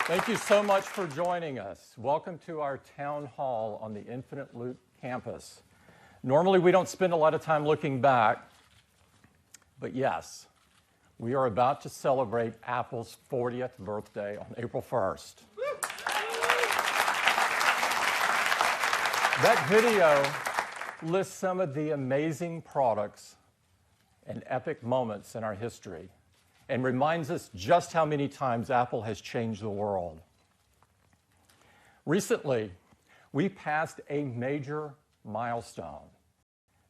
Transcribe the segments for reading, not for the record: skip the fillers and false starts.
Thank you so much for joining us. Welcome to our town hall on the Infinite Loop campus. Normally, we don't spend a lot of time looking back, but yes, we are about to celebrate Apple's 40th birthday on April 1st. That video lists some of the amazing products and epic moments in our history, and reminds us just how many times Apple has changed the world. Recently, we passed a major milestone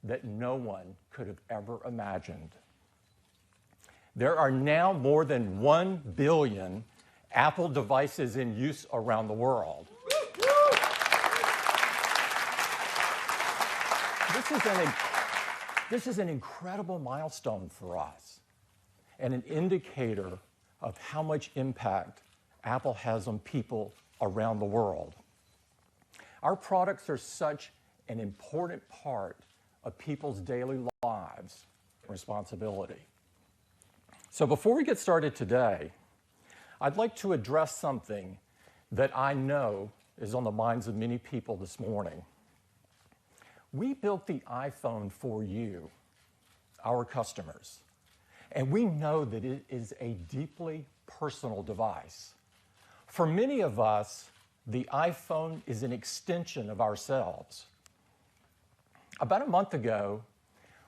that no one could have ever imagined. There are now more than 1 billion Apple devices in use around the world. This is an incredible milestone for us, and an indicator of how much impact Apple has on people around the world. Our products are such an important part of people's daily lives and responsibility. So before we get started today, I'd like to address something that I know is on the minds of many people this morning. We built the iPhone for you, our customers. And we know that it is a deeply personal device. For many of us, the iPhone is an extension of ourselves. About a month ago,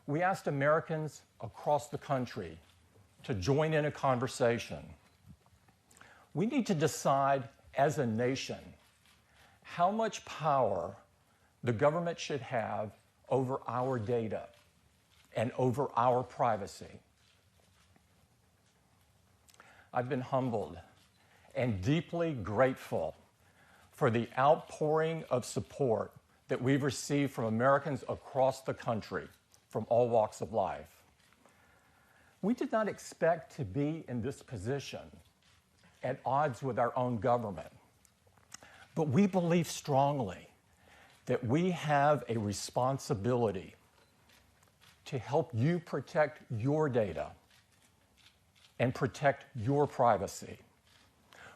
we asked Americans across the country to join in a conversation. We need to decide as a nation how much power the government should have over our data and over our privacy. I've been humbled and deeply grateful for the outpouring of support that we've received from Americans across the country from all walks of life. We did not expect to be in this position at odds with our own government, but we believe strongly that we have a responsibility to help you protect your data and protect your privacy.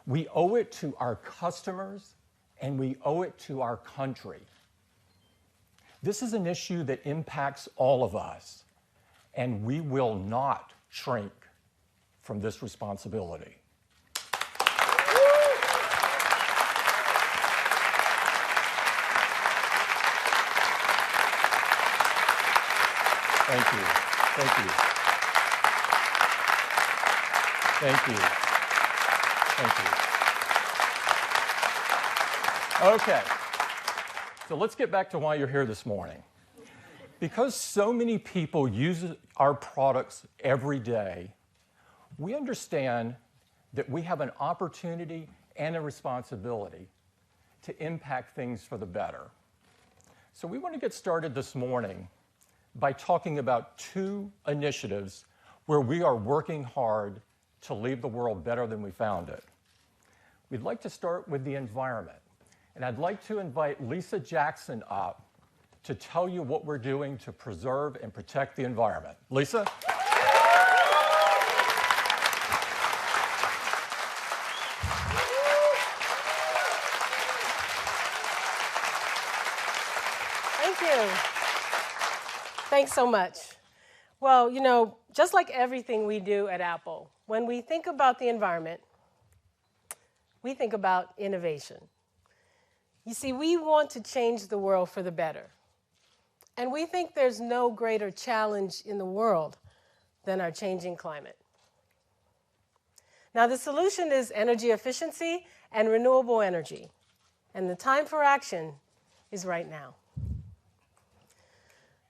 We owe it to our customers and we owe it to our country. This is an issue that impacts all of us, and we will not shrink from this responsibility. Thank you. Thank you. Thank you. Thank you. Okay, so let's get back to why you're here this morning. Because so many people use our products every day, we understand that we have an opportunity and a responsibility to impact things for the better. So we want to get started this morning by talking about 2 initiatives where we are working hard to leave the world better than we found it. We'd like to start with the environment, and I'd like to invite Lisa Jackson up to tell you what we're doing to preserve and protect the environment. Lisa? Thank you. Thanks so much. Well, you know, just like everything we do at Apple, when we think about the environment, we think about innovation. You see, we want to change the world for the better. And we think there's no greater challenge in the world than our changing climate. Now, the solution is energy efficiency and renewable energy. And the time for action is right now.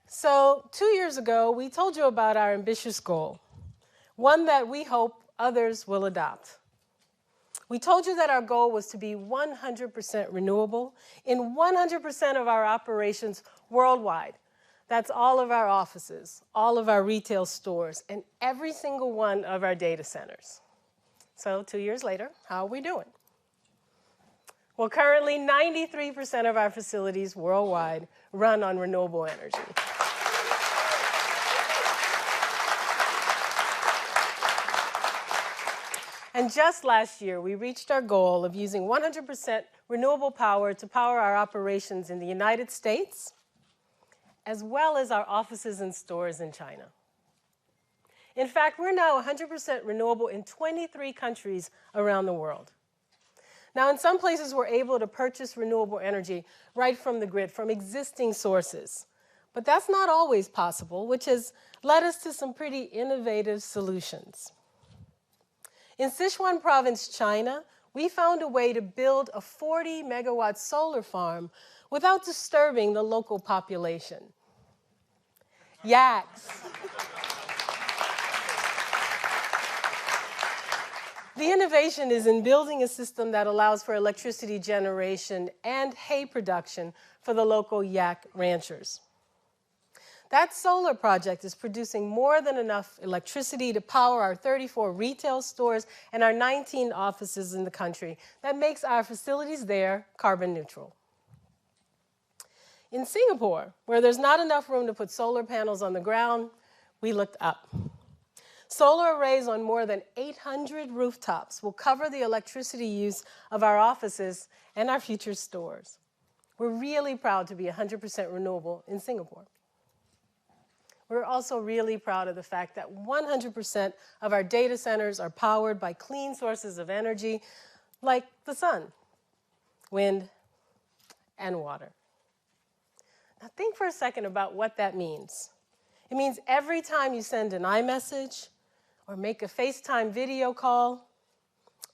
So 2 years ago, we told you about our ambitious goal, one that we hope others will adopt. We told you that our goal was to be 100% renewable in 100% of our operations worldwide. That's all of our offices, all of our retail stores, and every single one of our data centers. So 2 years later, how are we doing? Well, currently 93% of our facilities worldwide run on renewable energy. And just last year, we reached our goal of using 100% renewable power to power our operations in the United States, as well as our offices and stores in China. In fact, we're now 100% renewable in 23 countries around the world. Now, in some places, we're able to purchase renewable energy right from the grid, from existing sources. But that's not always possible, which has led us to some pretty innovative solutions. In Sichuan province, China, we found a way to build a 40-megawatt solar farm without disturbing the local population. Yaks. The innovation is in building a system that allows for electricity generation and hay production for the local yak ranchers. That solar project is producing more than enough electricity to power our 34 retail stores and our 19 offices in the country. That makes our facilities there carbon neutral. In Singapore, where there's not enough room to put solar panels on the ground, we looked up. Solar arrays on more than 800 rooftops will cover the electricity use of our offices and our future stores. We're really proud to be 100% renewable in Singapore. We're also really proud of the fact that 100% of our data centers are powered by clean sources of energy like the sun, wind, and water. Now think for a second about what that means. It means every time you send an iMessage, or make a FaceTime video call,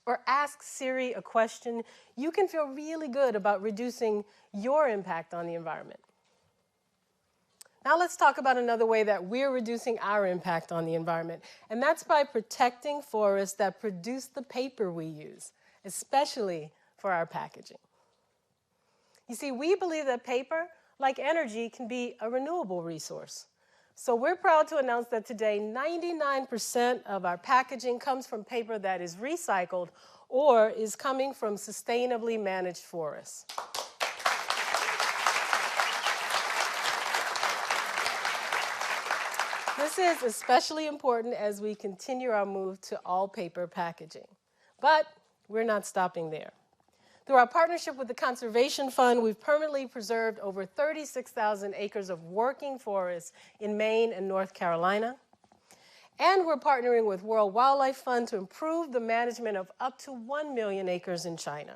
or ask Siri a question, you can feel really good about reducing your impact on the environment. Now let's talk about another way that we're reducing our impact on the environment, and that's by protecting forests that produce the paper we use, especially for our packaging. You see, we believe that paper, like energy, can be a renewable resource. So we're proud to announce that today 99% of our packaging comes from paper that is recycled or is coming from sustainably managed forests. This is especially important as we continue our move to all paper packaging. But we're not stopping there. Through our partnership with the Conservation Fund, we've permanently preserved over 36,000 acres of working forests in Maine and North Carolina. And we're partnering with World Wildlife Fund to improve the management of up to 1 million acres in China.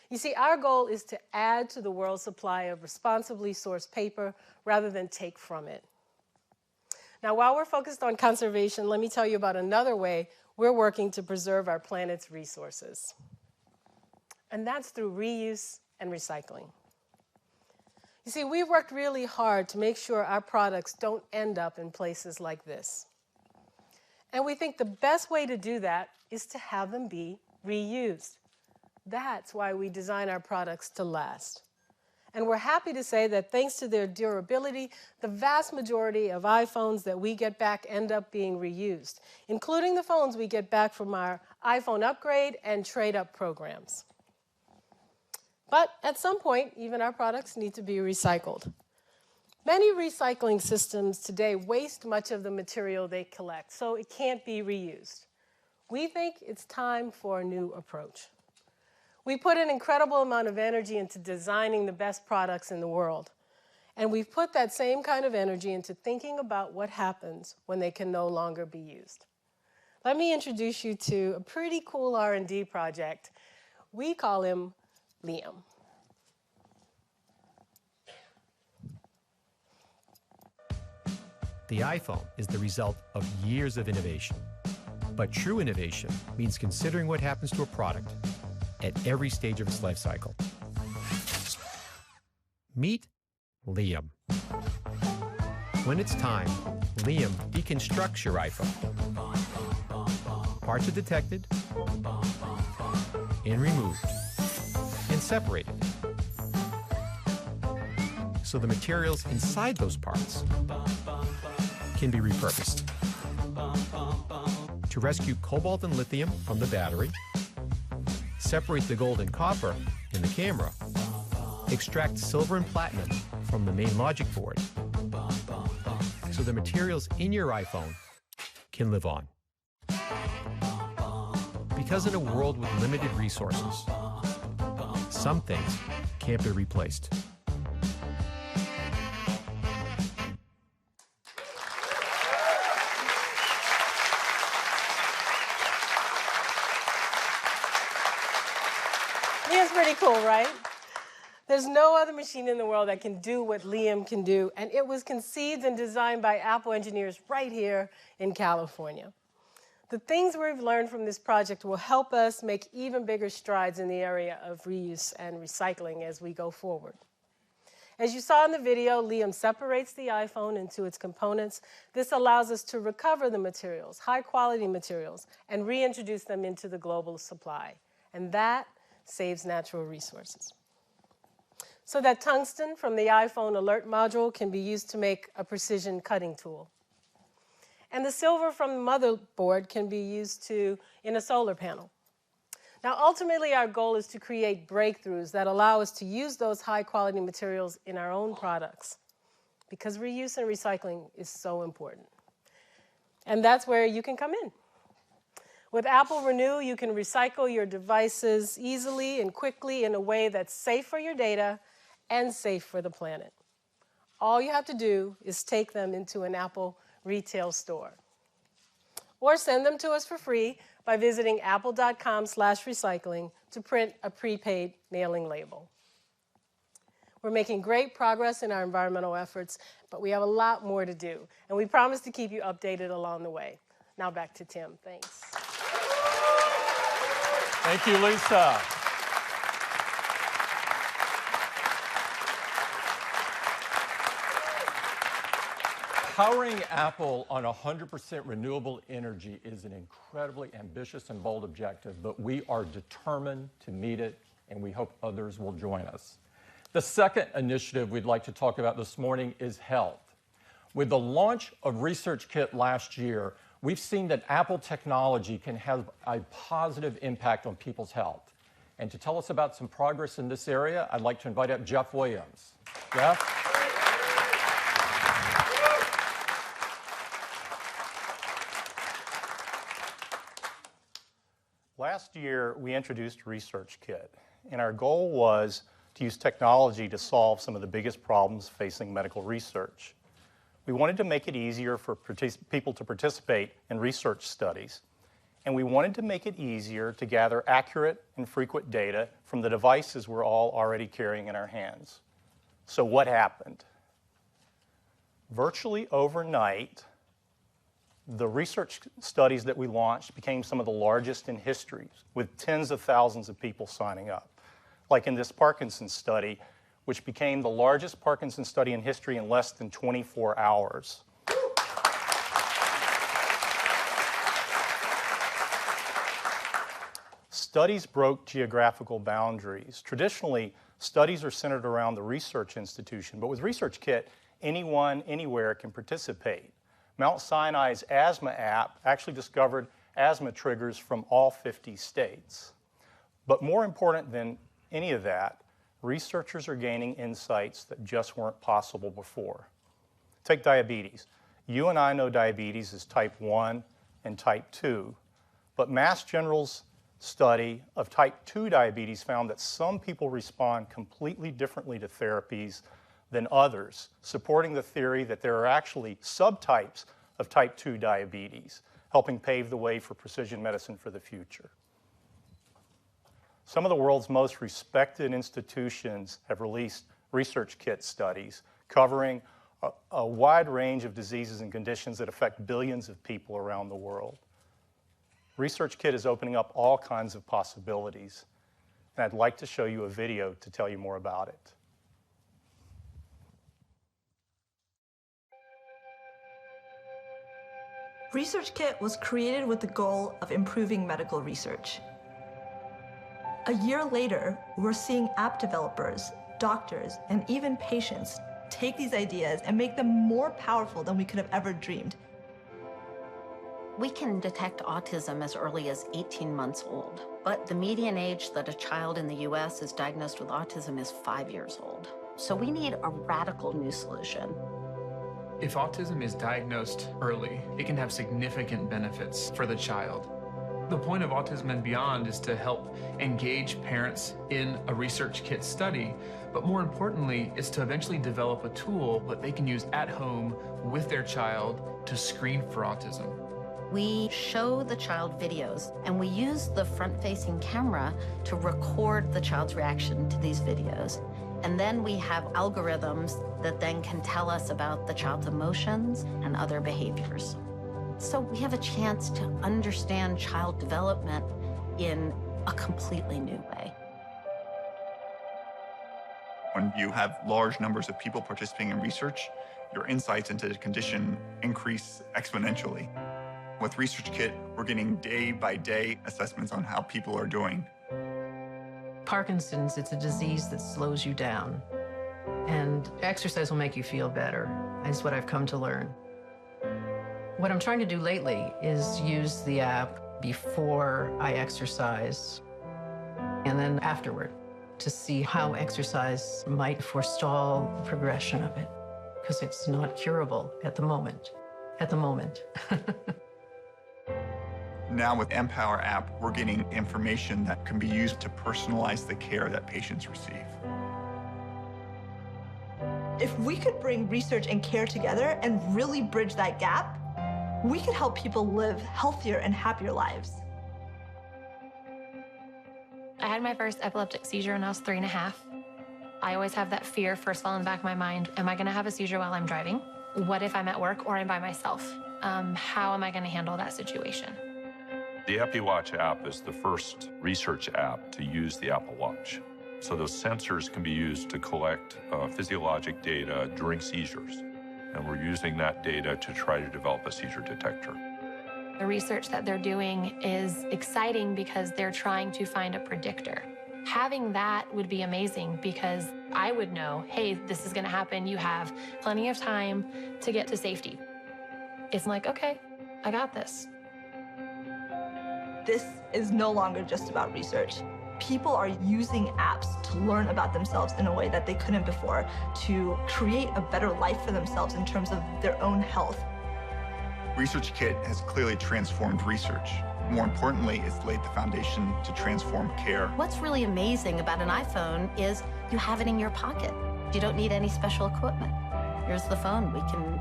You see, our goal is to add to the world's supply of responsibly sourced paper rather than take from it. Now, while we're focused on conservation, let me tell you about another way we're working to preserve our planet's resources. And that's through reuse and recycling. You see, we've worked really hard to make sure our products don't end up in places like this. And we think the best way to do that is to have them be reused. That's why we design our products to last. And we're happy to say that thanks to their durability, the vast majority of iPhones that we get back end up being reused, including the phones we get back from our iPhone upgrade and trade-up programs. But at some point, even our products need to be recycled. Many recycling systems today waste much of the material they collect, so it can't be reused. We think it's time for a new approach. We put an incredible amount of energy into designing the best products in the world. And we've put that same kind of energy into thinking about what happens when they can no longer be used. Let me introduce you to a pretty cool R&D project. We call him Liam. The iPhone is the result of years of innovation. But true innovation means considering what happens to a product at every stage of its life cycle. Meet Liam. When it's time, Liam deconstructs your iPhone. Parts are detected and removed and separated. So the materials inside those parts can be repurposed. To rescue cobalt and lithium from the battery, separate the gold and copper in the camera, extract silver and platinum from the main logic board, so the materials in your iPhone can live on. Because in a world with limited resources, some things can't be replaced. Liam's pretty cool, right? There's no other machine in the world that can do what Liam can do, and it was conceived and designed by Apple engineers right here in California. The things we've learned from this project will help us make even bigger strides in the area of reuse and recycling as we go forward. As you saw in the video, Liam separates the iPhone into its components. This allows us to recover the materials, high-quality materials, and reintroduce them into the global supply. And that saves natural resources. So that tungsten from the iPhone alert module can be used to make a precision cutting tool. And the silver from the motherboard can be used in a solar panel. Now, ultimately, our goal is to create breakthroughs that allow us to use those high-quality materials in our own products, because reuse and recycling is so important. And that's where you can come in. With Apple Renew, you can recycle your devices easily and quickly in a way that's safe for your data and safe for the planet. All you have to do is take them into an Apple retail store. Or send them to us for free by visiting apple.com/recycling to print a prepaid mailing label. We're making great progress in our environmental efforts, but we have a lot more to do, and we promise to keep you updated along the way. Now back to Tim. Thanks. Thank you, Lisa. Powering Apple on 100% renewable energy is an incredibly ambitious and bold objective, but we are determined to meet it, and we hope others will join us. The second initiative we'd like to talk about this morning is health. With the launch of ResearchKit last year, we've seen that Apple technology can have a positive impact on people's health. And to tell us about some progress in this area, I'd like to invite up Jeff Williams. Jeff? Last year, we introduced ResearchKit, and our goal was to use technology to solve some of the biggest problems facing medical research. We wanted to make it easier for people to participate in research studies, and we wanted to make it easier to gather accurate and frequent data from the devices we're all already carrying in our hands. So what happened? Virtually overnight, the research studies that we launched became some of the largest in history, with tens of thousands of people signing up. Like in this Parkinson's study, which became the largest Parkinson's study in history in less than 24 hours. Studies broke geographical boundaries. Traditionally, studies are centered around the research institution, but with ResearchKit, anyone, anywhere can participate. Mount Sinai's asthma app actually discovered asthma triggers from all 50 states. But more important than any of that, researchers are gaining insights that just weren't possible before. Take diabetes. You and I know diabetes is type 1 and type 2, but Mass General's study of type 2 diabetes found that some people respond completely differently to therapies than others, supporting the theory that there are actually subtypes of type 2 diabetes, helping pave the way for precision medicine for the future. Some of the world's most respected institutions have released ResearchKit studies covering a wide range of diseases and conditions that affect billions of people around the world. ResearchKit is opening up all kinds of possibilities, and I'd like to show you a video to tell you more about it. ResearchKit was created with the goal of improving medical research. A year later, we're seeing app developers, doctors, and even patients take these ideas and make them more powerful than we could have ever dreamed. We can detect autism as early as 18 months old, but the median age that a child in the US is diagnosed with autism is 5 years old. So we need a radical new solution. If autism is diagnosed early, it can have significant benefits for the child. The point of Autism and Beyond is to help engage parents in a research kit study, but more importantly, is to eventually develop a tool that they can use at home with their child to screen for autism. We show the child videos, and we use the front-facing camera to record the child's reaction to these videos. And then we have algorithms that then can tell us about the child's emotions and other behaviors. So we have a chance to understand child development in a completely new way. When you have large numbers of people participating in research, your insights into the condition increase exponentially. With Research Kit, we're getting day-by-day assessments on how people are doing. Parkinson's, it's a disease that slows you down. And exercise will make you feel better, is what I've come to learn. What I'm trying to do lately is use the app before I exercise and then afterward to see how exercise might forestall the progression of it, because it's not curable at the moment. Now with Empower app, we're getting information that can be used to personalize the care that patients receive. If we could bring research and care together and really bridge that gap, we could help people live healthier and happier lives. I had my first epileptic seizure when I was 3.5. I always have that fear first of all in the back of my mind. Am I gonna have a seizure while I'm driving? What if I'm at work or I'm by myself? How am I gonna handle that situation? The EpiWatch app is the first research app to use the Apple Watch. So those sensors can be used to collect physiologic data during seizures. And we're using that data to try to develop a seizure detector. The research that they're doing is exciting because they're trying to find a predictor. Having that would be amazing because I would know, hey, this is gonna happen. You have plenty of time to get to safety. It's like, okay, I got this. This is no longer just about research. People are using apps to learn about themselves in a way that they couldn't before, to create a better life for themselves in terms of their own health. Research Kit has clearly transformed research. More importantly, it's laid the foundation to transform care. What's really amazing about an iPhone is you have it in your pocket. You don't need any special equipment. Here's the phone.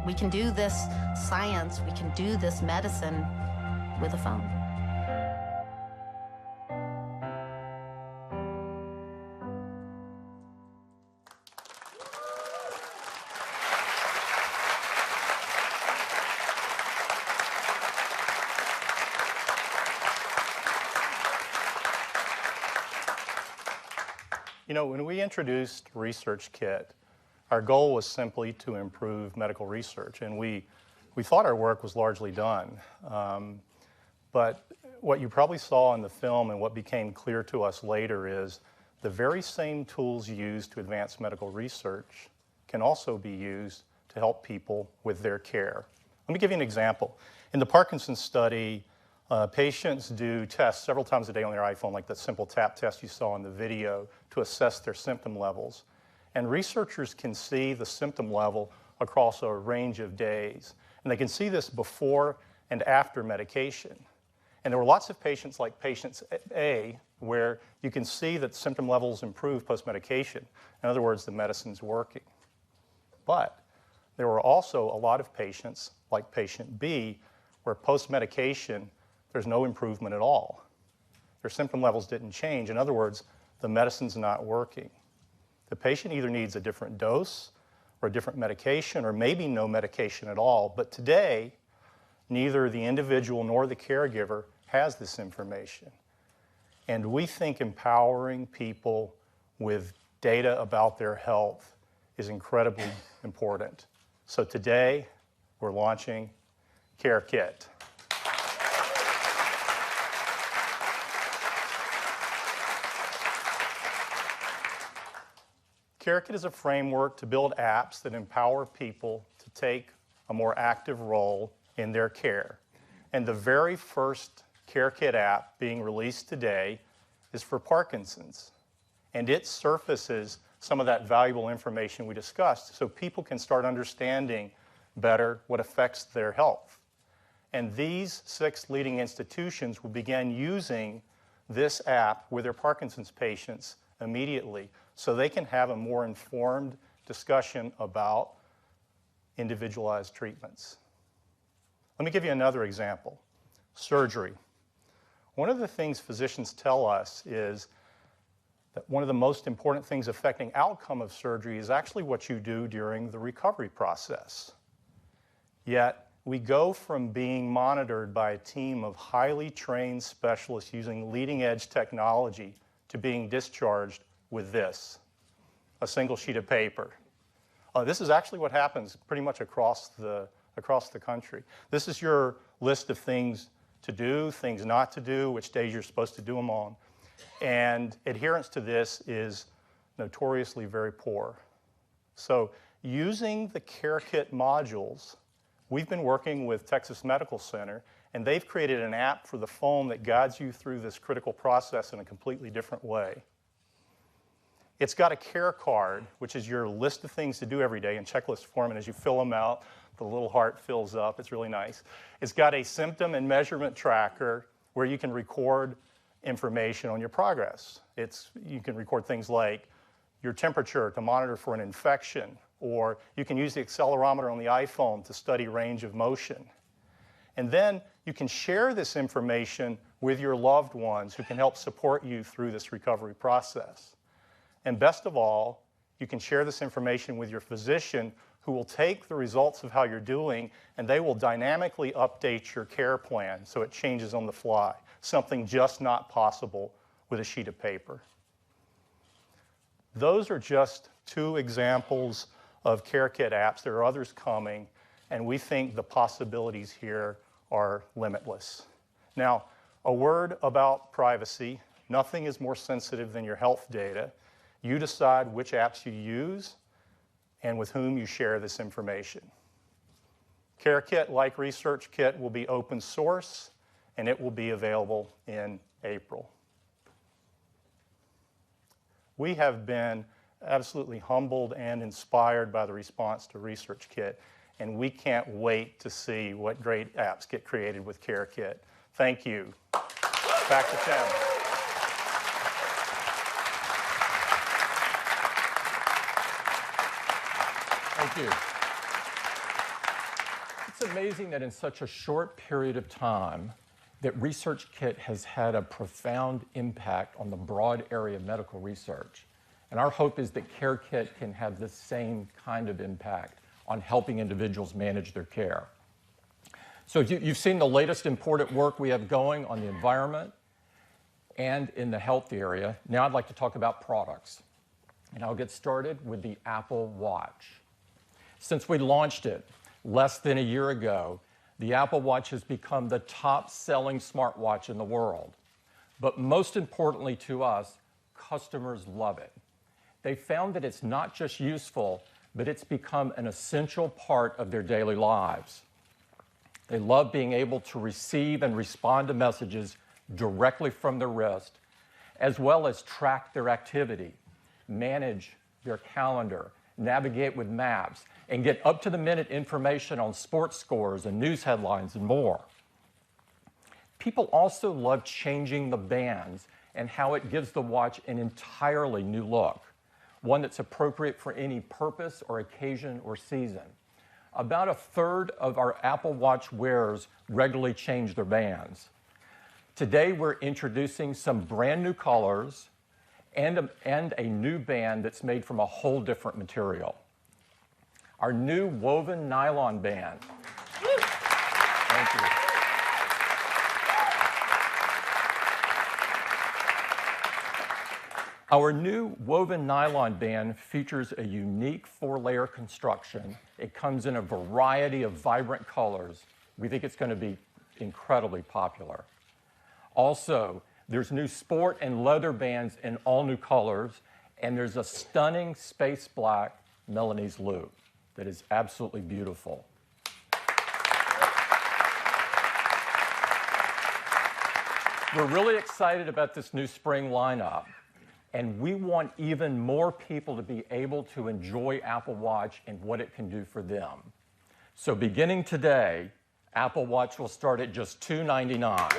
We can do this science, we can do this medicine with a phone. You know, when we introduced Research Kit, our goal was simply to improve medical research, and we thought our work was largely done. But what you probably saw in the film and what became clear to us later is the very same tools used to advance medical research can also be used to help people with their care. Let me give you an example. In the Parkinson's study, patients do tests several times a day on their iPhone, like that simple tap test you saw in the video, to assess their symptom levels. And researchers can see the symptom level across a range of days. And they can see this before and after medication. And there were lots of patients, like patient A, where you can see that symptom levels improve post-medication. In other words, the medicine's working. But there were also a lot of patients, like patient B, where post-medication, there's no improvement at all. Their symptom levels didn't change. In other words, the medicine's not working. The patient either needs a different dose or a different medication or maybe no medication at all. But today, neither the individual nor the caregiver has this information. And we think empowering people with data about their health is incredibly important. So today, we're launching Care Kit. Care Kit is a framework to build apps that empower people to take a more active role in their care. And the very first Care Kit app being released today is for Parkinson's. And it surfaces some of that valuable information we discussed so people can start understanding better what affects their health. And these 6 leading institutions will begin using this app with their Parkinson's patients immediately so they can have a more informed discussion about individualized treatments. Let me give you another example. Surgery. One of the things physicians tell us is that one of the most important things affecting outcome of surgery is actually what you do during the recovery process. Yet, we go from being monitored by a team of highly trained specialists using leading-edge technology to being discharged with this, a single sheet of paper. This is actually what happens pretty much across the country. This is your list of things to do, things not to do, which days you're supposed to do them on. And adherence to this is notoriously very poor. So using the CareKit modules, we've been working with Texas Medical Center, and they've created an app for the phone that guides you through this critical process in a completely different way. It's got a care card, which is your list of things to do every day in checklist form, and as you fill them out, the little heart fills up. It's really nice. It's got a symptom and measurement tracker where you can record information on your progress. You can record things like your temperature to monitor for an infection, or you can use the accelerometer on the iPhone to study range of motion. And then you can share this information with your loved ones who can help support you through this recovery process. And best of all, you can share this information with your physician who will take the results of how you're doing and they will dynamically update your care plan so it changes on the fly, something just not possible with a sheet of paper. Those are just 2 examples of CareKit apps. There are others coming, and we think the possibilities here are limitless. Now, a word about privacy. Nothing is more sensitive than your health data. You decide which apps you use and with whom you share this information. CareKit, like ResearchKit, will be open source, and it will be available in April. We have been absolutely humbled and inspired by the response to ResearchKit, and we can't wait to see what great apps get created with CareKit. Thank you. Back to Tim. Thank you. It's amazing that in such a short period of time that ResearchKit has had a profound impact on the broad area of medical research. And our hope is that CareKit can have the same kind of impact on helping individuals manage their care. So you've seen the latest important work we have going on the environment and in the health area. Now I'd like to talk about products. And I'll get started with the Apple Watch. Since we launched it less than a year ago, the Apple Watch has become the top-selling smartwatch in the world. But most importantly to us, customers love it. They found that it's not just useful, but it's become an essential part of their daily lives. They love being able to receive and respond to messages directly from their wrist, as well as track their activity, manage their calendar, navigate with maps, and get up-to-the-minute information on sports scores and news headlines and more. People also love changing the bands and how it gives the watch an entirely new look, one that's appropriate for any purpose or occasion or season. About 1/3 of our Apple Watch wearers regularly change their bands. Today, we're introducing some brand new colors and a new band that's made from a whole different material. Our new woven nylon band. Thank you. Our new woven nylon band features a unique 4-layer construction. It comes in a variety of vibrant colors. We think it's going to be incredibly popular. Also, there's new sport and leather bands in all new colors, and there's a stunning space black Milanese loop that is absolutely beautiful. We're really excited about this new spring lineup, and we want even more people to be able to enjoy Apple Watch and what it can do for them. So beginning today, Apple Watch will start at just $299.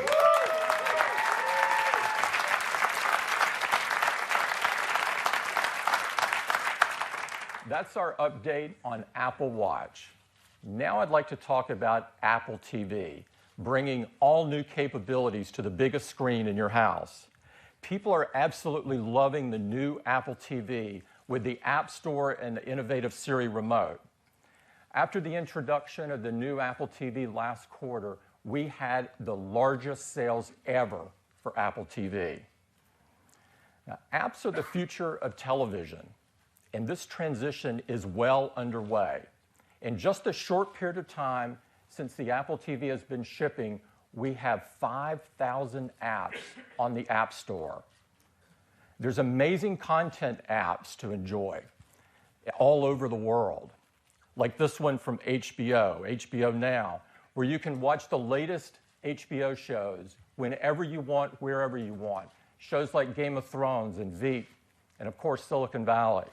That's our update on Apple Watch. Now I'd like to talk about Apple TV, bringing all new capabilities to the biggest screen in your house. People are absolutely loving the new Apple TV with the App Store and the innovative Siri remote. After the introduction of the new Apple TV last quarter, we had the largest sales ever for Apple TV. Now, apps are the future of television, and this transition is well underway. In just a short period of time since the Apple TV has been shipping, we have 5,000 apps on the App Store. There's amazing content apps to enjoy all over the world, like this one from HBO Now, where you can watch the latest HBO shows whenever you want, wherever you want. Shows like Game of Thrones and Veep, and of course Silicon Valley.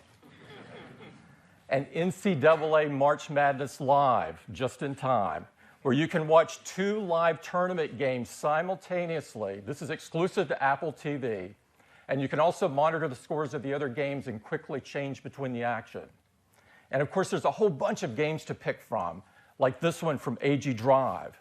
And NCAA March Madness Live, just in time, where you can watch 2 live tournament games simultaneously. This is exclusive to Apple TV. And you can also monitor the scores of the other games and quickly change between the action. And of course, there's a whole bunch of games to pick from, like this one from AG Drive.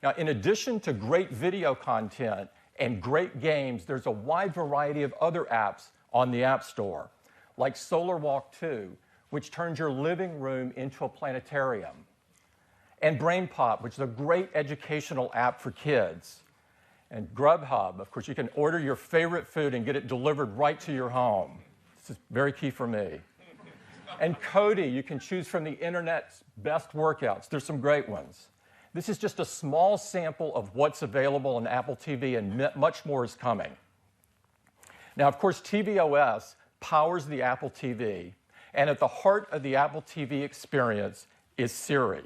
Now, in addition to great video content and great games, there's a wide variety of other apps on the App Store, like Solar Walk 2, which turns your living room into a planetarium, and Brain Pop, which is a great educational app for kids, and Grubhub. Of course, you can order your favorite food and get it delivered right to your home. This is very key for me. And Cody, you can choose from the internet's best workouts. There's some great ones. This is just a small sample of what's available on Apple TV, and much more is coming. Now, of course, tvOS powers the Apple TV, and at the heart of the Apple TV experience is Siri.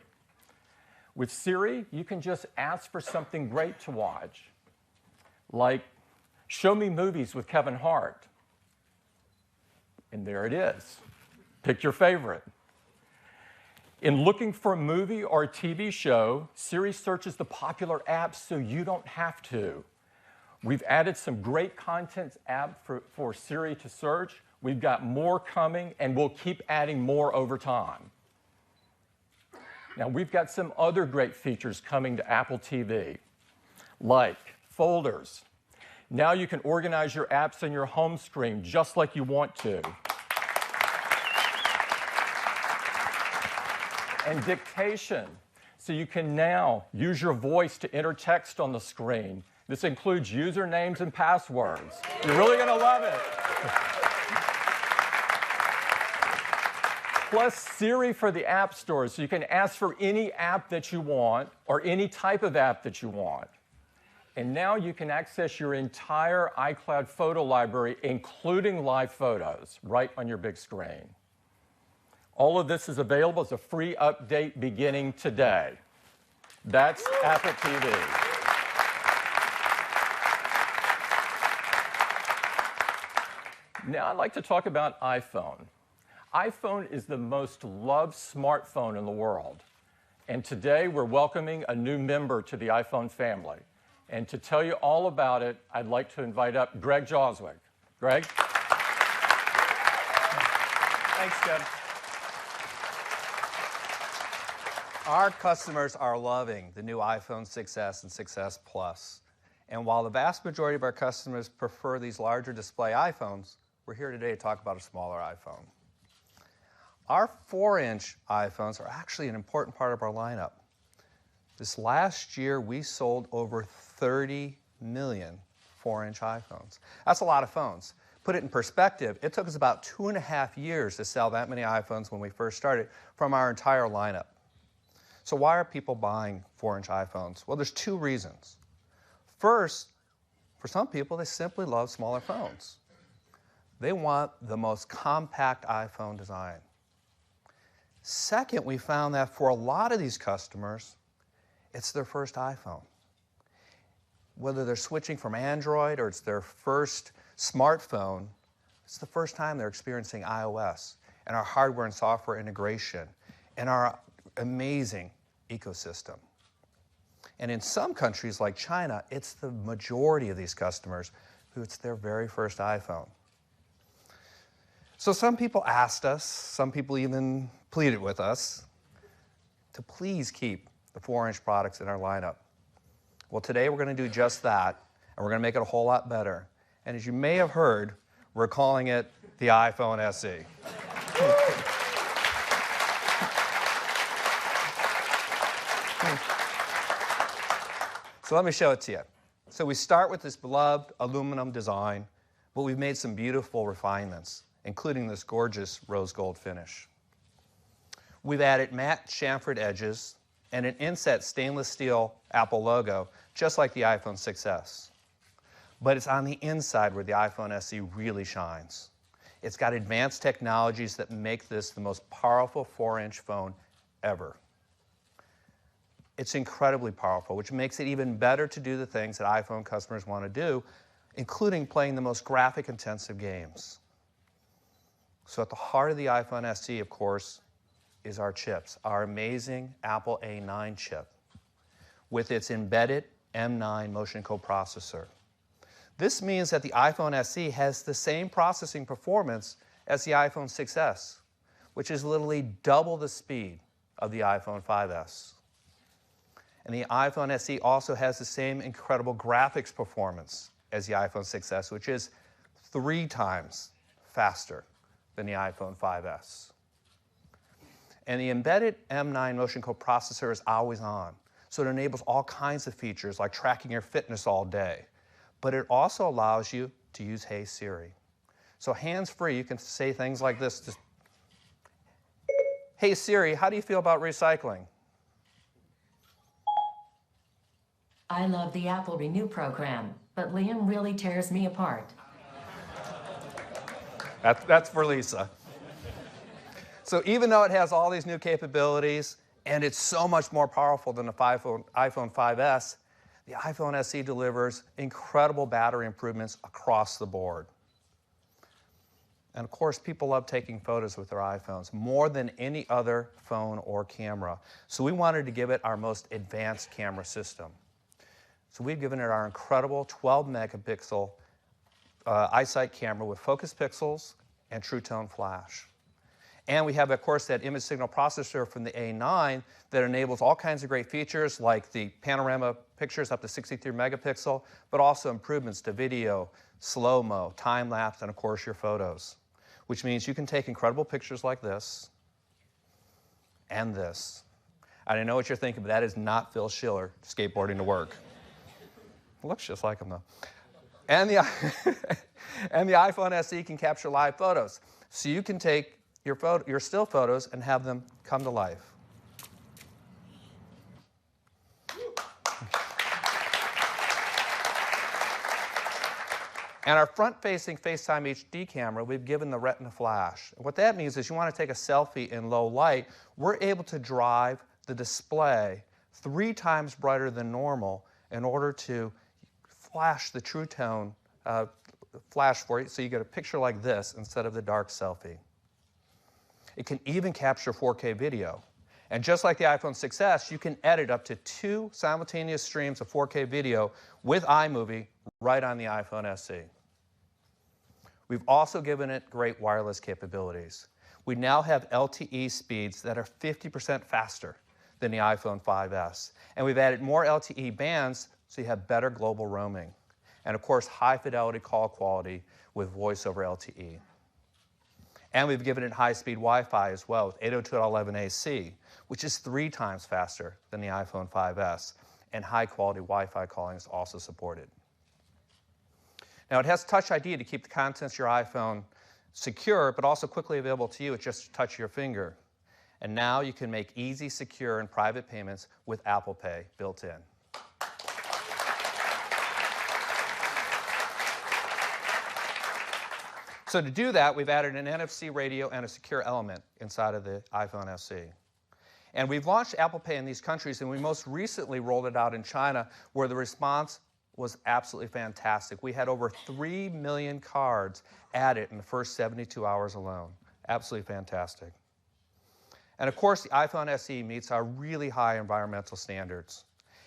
With Siri, you can just ask for something great to watch, like, show me movies with Kevin Hart. And there it is. Pick your favorite. In looking for a movie or a TV show, Siri searches the popular apps so you don't have to. We've added some great content apps for Siri to search. We've got more coming, and we'll keep adding more over time. Now, we've got some other great features coming to Apple TV, like folders. Now you can organize your apps on your home screen just like you want to. And dictation, so you can now use your voice to enter text on the screen. This includes usernames and passwords. You're really going to love it. Plus Siri for the App Store, so you can ask for any app that you want or any type of app that you want. And now you can access your entire iCloud photo library, including live photos, right on your big screen. All of this is available as a free update beginning today. That's Apple TV. Now I'd like to talk about iPhone. iPhone is the most loved smartphone in the world. And today we're welcoming a new member to the iPhone family. And to tell you all about it, I'd like to invite up Greg Joswick. Greg? Thanks, Jim. Our customers are loving the new iPhone 6s and 6s Plus. And while the vast majority of our customers prefer these larger display iPhones, we're here today to talk about a smaller iPhone. Our 4-inch iPhones are actually an important part of our lineup. This last year, we sold over 30 million 4-inch iPhones. That's a lot of phones. Put it in perspective, it took us about 2.5 years to sell that many iPhones when we first started from our entire lineup. So why are people buying 4-inch iPhones? Well, there's 2 reasons. First, for some people, they simply love smaller phones. They want the most compact iPhone design. Second, we found that for a lot of these customers, it's their first iPhone. Whether they're switching from Android or it's their first smartphone, it's the first time they're experiencing iOS and our hardware and software integration and our amazing ecosystem. And in some countries like China, it's the majority of these customers who it's their very first iPhone. So some people asked us, some people even pleaded with us to please keep the 4-inch products in our lineup. Well, today we're going to do just that, and we're going to make it a whole lot better. And as you may have heard, we're calling it the iPhone SE. So let me show it to you. So we start with this beloved aluminum design, but we've made some beautiful refinements, including this gorgeous rose gold finish. We've added matte chamfered edges and an inset stainless steel Apple logo, just like the iPhone 6s. But it's on the inside where the iPhone SE really shines. It's got advanced technologies that make this the most powerful 4-inch phone ever. It's incredibly powerful, which makes it even better to do the things that iPhone customers want to do, including playing the most graphic-intensive games. So at the heart of the iPhone SE, of course, is our chips, our amazing Apple A9 chip with its embedded M9 motion coprocessor. This means that the iPhone SE has the same processing performance as the iPhone 6s, which is literally double the speed of the iPhone 5s. And the iPhone SE also has the same incredible graphics performance as the iPhone 6s, which is 3 times faster than the iPhone 5s. And the embedded M9 motion coprocessor is always on, so it enables all kinds of features like tracking your fitness all day. But it also allows you to use Hey Siri. So hands-free, you can say things like this. Just, Hey Siri, how do you feel about recycling? I love the Apple Renew program, but Liam really tears me apart. That's for Lisa. So even though it has all these new capabilities, and it's so much more powerful than the iPhone 5s, the iPhone SE delivers incredible battery improvements across the board. And of course, people love taking photos with their iPhones more than any other phone or camera. So we wanted to give it our most advanced camera system. So we've given it our incredible 12-megapixel iSight camera with focus pixels and True Tone flash. And we have, of course, that image signal processor from the A9 that enables all kinds of great features like the panorama pictures up to 63 megapixel, but also improvements to video, slow-mo, time-lapse, and of course your photos, which means you can take incredible pictures like this and this. And I know what you're thinking, but that is not Phil Schiller skateboarding to work. It looks just like him, though. And the, and the iPhone SE can capture live photos. So you can take your still photos and have them come to life. And our front-facing FaceTime HD camera, we've given the Retina Flash. What that means is you want to take a selfie in low light, we're able to drive the display 3 times brighter than normal in order to flash the True Tone flash for you, so you get a picture like this instead of the dark selfie. It can even capture 4K video. And just like the iPhone 6s, you can edit up to 2 simultaneous streams of 4K video with iMovie right on the iPhone SE. We've also given it great wireless capabilities. We now have LTE speeds that are 50% faster than the iPhone 5s. And we've added more LTE bands so you have better global roaming. And of course, high fidelity call quality with voice over LTE. And we've given it high-speed Wi-Fi as well with 802.11ac, which is 3 times faster than the iPhone 5s. And high-quality Wi-Fi calling is also supported. Now, it has Touch ID to keep the contents of your iPhone secure, but also quickly available to you with just a touch of your finger. And now you can make easy, secure, and private payments with Apple Pay built in. So to do that, we've added an NFC radio and a secure element inside of the iPhone SE. And we've launched Apple Pay in these countries, and we most recently rolled it out in China, where the response was absolutely fantastic. We had over 3 million cards added in the first 72 hours alone. Absolutely fantastic. And of course, the iPhone SE meets our really high environmental standards.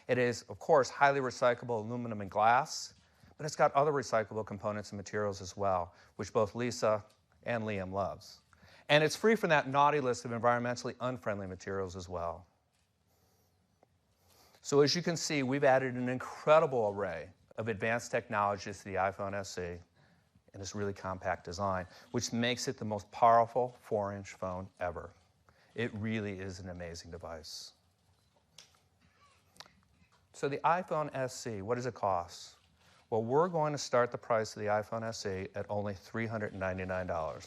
It is, of course, highly recyclable aluminum and glass, but it's got other recyclable components and materials as well, which both Lisa and Liam loves. And it's free from that naughty list of environmentally unfriendly materials as well. So as you can see, we've added an incredible array of advanced technologies to the iPhone SE in this really compact design, which makes it the most powerful 4-inch phone ever. It really is an amazing device. So the iPhone SE, what does it cost? Well, we're going to start the price of the iPhone SE at only $399.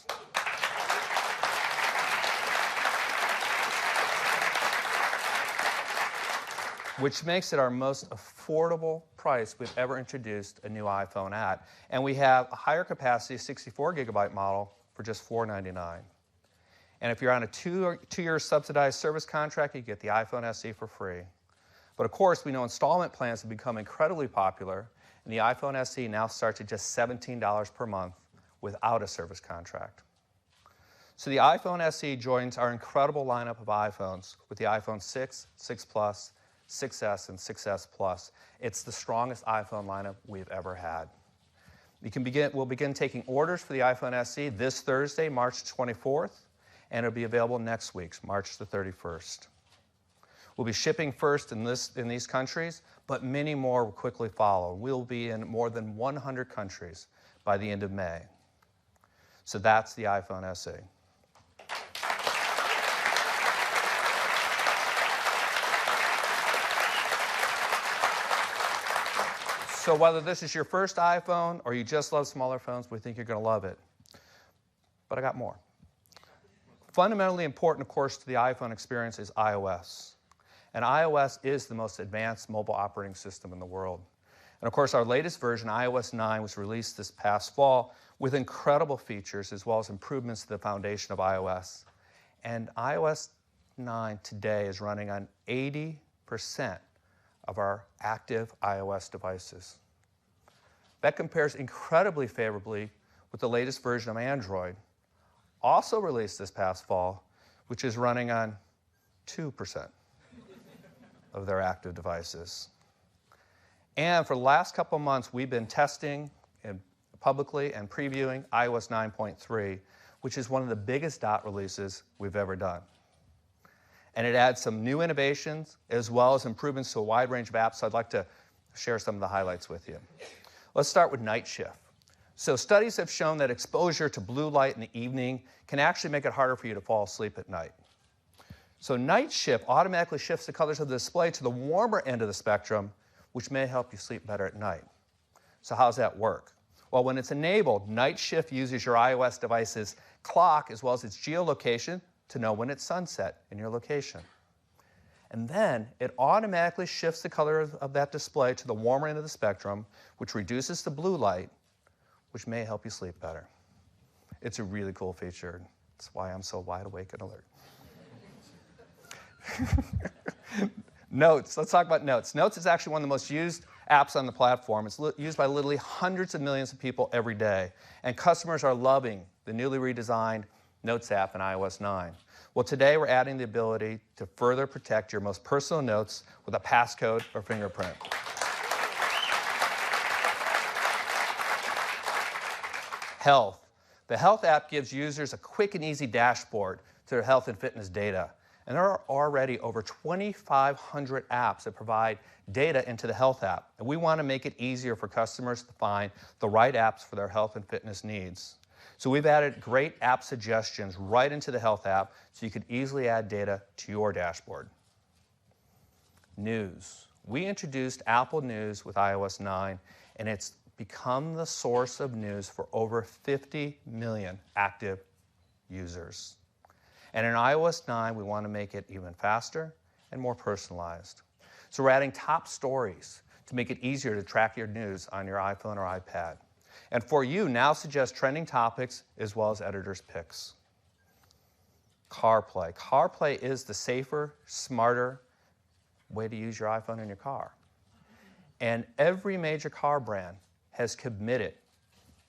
Which makes it our most affordable price we've ever introduced a new iPhone at. And we have a higher capacity 64-gigabyte model for just $499. And if you're on a two-year subsidized service contract, you get the iPhone SE for free. But of course, we know installment plans have become incredibly popular, and the iPhone SE now starts at just $17 per month without a service contract. So the iPhone SE joins our incredible lineup of iPhones with the iPhone 6, 6 Plus, 6S, and 6S Plus. It's the strongest iPhone lineup we've ever had. We'll begin taking orders for the iPhone SE this Thursday, March 24th, and it'll be available next week, March the 31st. We'll be shipping first in these countries, but many more will quickly follow. We'll be in more than 100 countries by the end of May. So that's the iPhone SE. So whether this is your first iPhone or you just love smaller phones, we think you're going to love it. But I got more. Fundamentally important, of course, to the iPhone experience is iOS. And iOS is the most advanced mobile operating system in the world. And of course, our latest version, iOS 9, was released this past fall with incredible features as well as improvements to the foundation of iOS. And iOS 9 today is running on 80% of our active iOS devices. That compares incredibly favorably with the latest version of Android, also released this past fall, which is running on 2% of their active devices. And for the last couple of months, we've been testing publicly and previewing iOS 9.3, which is one of the biggest dot releases we've ever done. And it adds some new innovations as well as improvements to a wide range of apps, so I'd like to share some of the highlights with you. Let's start with night shift. So studies have shown that exposure to blue light in the evening can actually make it harder for you to fall asleep at night. So night shift automatically shifts the colors of the display to the warmer end of the spectrum, which may help you sleep better at night. So how does that work? Well, when it's enabled, night shift uses your iOS device's clock as well as its geolocation to know when it's sunset in your location. And then it automatically shifts the color of that display to the warmer end of the spectrum, which reduces the blue light, which may help you sleep better. It's a really cool feature. That's why I'm so wide awake and alert. Notes. Let's talk about Notes. Notes is actually one of the most used apps on the platform. It's used by literally hundreds of millions of people every day. And customers are loving the newly redesigned Notes app in iOS 9. Well, today we're adding the ability to further protect your most personal notes with a passcode or fingerprint. Health. The Health app gives users a quick and easy dashboard to their health and fitness data. And there are already over 2,500 apps that provide data into the Health app. And we want to make it easier for customers to find the right apps for their health and fitness needs. So we've added great app suggestions right into the Health app so you could easily add data to your dashboard. News. We introduced Apple News with iOS 9, and it's become the source of news for over 50 million active users. And in iOS 9, we want to make it even faster and more personalized. So we're adding top stories to make it easier to track your news on your iPhone or iPad. And for you, now suggest trending topics as well as editor's picks. CarPlay. CarPlay is the safer, smarter way to use your iPhone in your car. And every major car brand has committed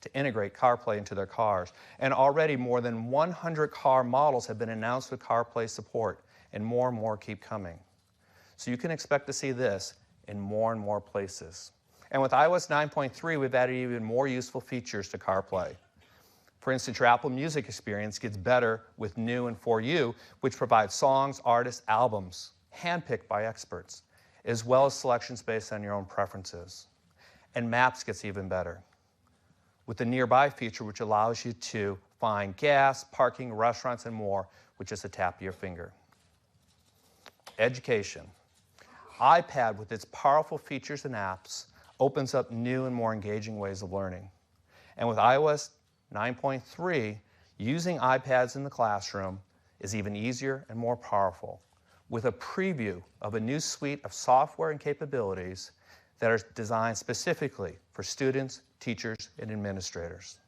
to integrate CarPlay into their cars. And already more than 100 car models have been announced with CarPlay support, and more keep coming. So you can expect to see this in more and more places. And with iOS 9.3, we've added even more useful features to CarPlay. For instance, your Apple Music experience gets better with New and For You, which provides songs, artists, albums, handpicked by experts, as well as selections based on your own preferences. And Maps gets even better with the Nearby feature, which allows you to find gas, parking, restaurants, and more with just a tap of your finger. Education. iPad, with its powerful features and apps, opens up new and more engaging ways of learning. And with iOS 9.3, using iPads in the classroom is even easier and more powerful, with a preview of a new suite of software and capabilities that are designed specifically for students, teachers, and administrators.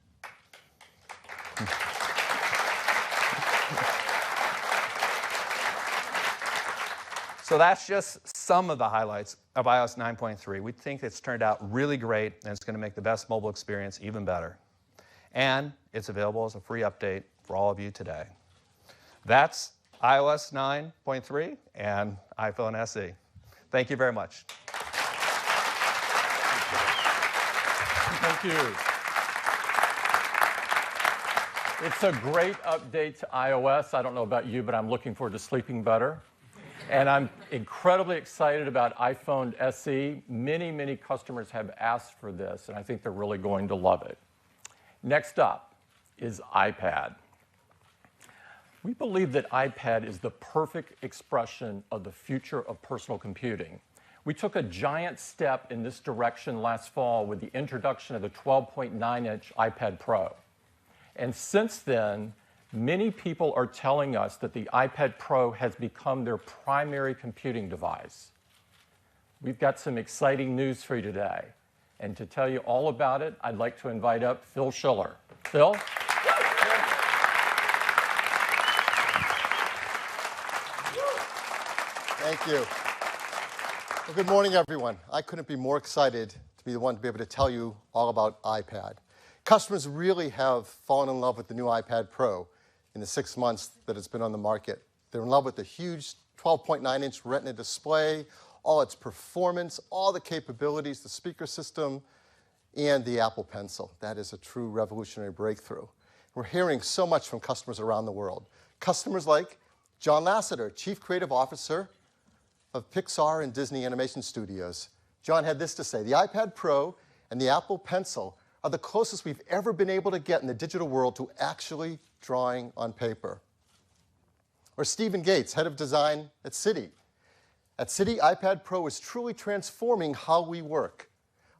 So that's just some of the highlights of iOS 9.3. We think it's turned out really great, and it's going to make the best mobile experience even better. And it's available as a free update for all of you today. That's iOS 9.3 and iPhone SE. Thank you very much. Thank you. It's a great update to iOS. I don't know about you, but I'm looking forward to sleeping better. And I'm incredibly excited about iPhone SE. Many, many customers have asked for this, and I think they're really going to love it. Next up is iPad. We believe that iPad is the perfect expression of the future of personal computing. We took a giant step in this direction last fall with the introduction of the 12.9-inch iPad Pro. And since then, many people are telling us that the iPad Pro has become their primary computing device. We've got some exciting news for you today. And to tell you all about it, I'd like to invite up Phil Schiller. Phil? Thank you. Well, good morning, everyone. I couldn't be more excited to be the one to be able to tell you all about iPad. Customers really have fallen in love with the new iPad Pro in the 6 months that it's been on the market. They're in love with the huge 12.9-inch Retina display, all its performance, all the capabilities, the speaker system, and the Apple Pencil. That is a true revolutionary breakthrough. We're hearing so much from customers around the world. Customers like John Lasseter, Chief Creative Officer of Pixar and Disney Animation Studios. John had this to say: the iPad Pro and the Apple Pencil are the closest we've ever been able to get in the digital world to actually drawing on paper. Or Stephen Gates, head of design at Citi. At Citi, iPad Pro is truly transforming how we work.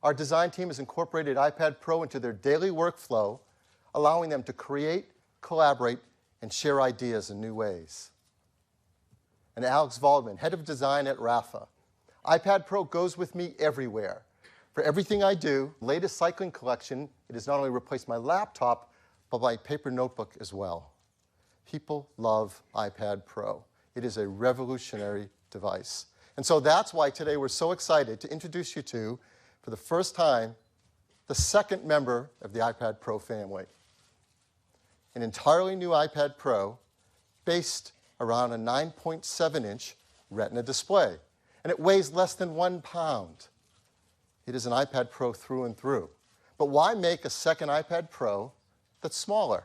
Our design team has incorporated iPad Pro into their daily workflow, allowing them to create, collaborate, and share ideas in new ways. And Alex Waldman, head of design at Rafa. iPad Pro goes with me everywhere. For everything I do, latest cycling collection, it has not only replaced my laptop, but my paper notebook as well. People love iPad Pro. It is a revolutionary device. And so that's why today we're so excited to introduce you to, for the first time, the second member of the iPad Pro family. An entirely new iPad Pro based around a 9.7-inch Retina display. And it weighs less than 1 pound. It is an iPad Pro through and through. But why make a second iPad Pro that's smaller?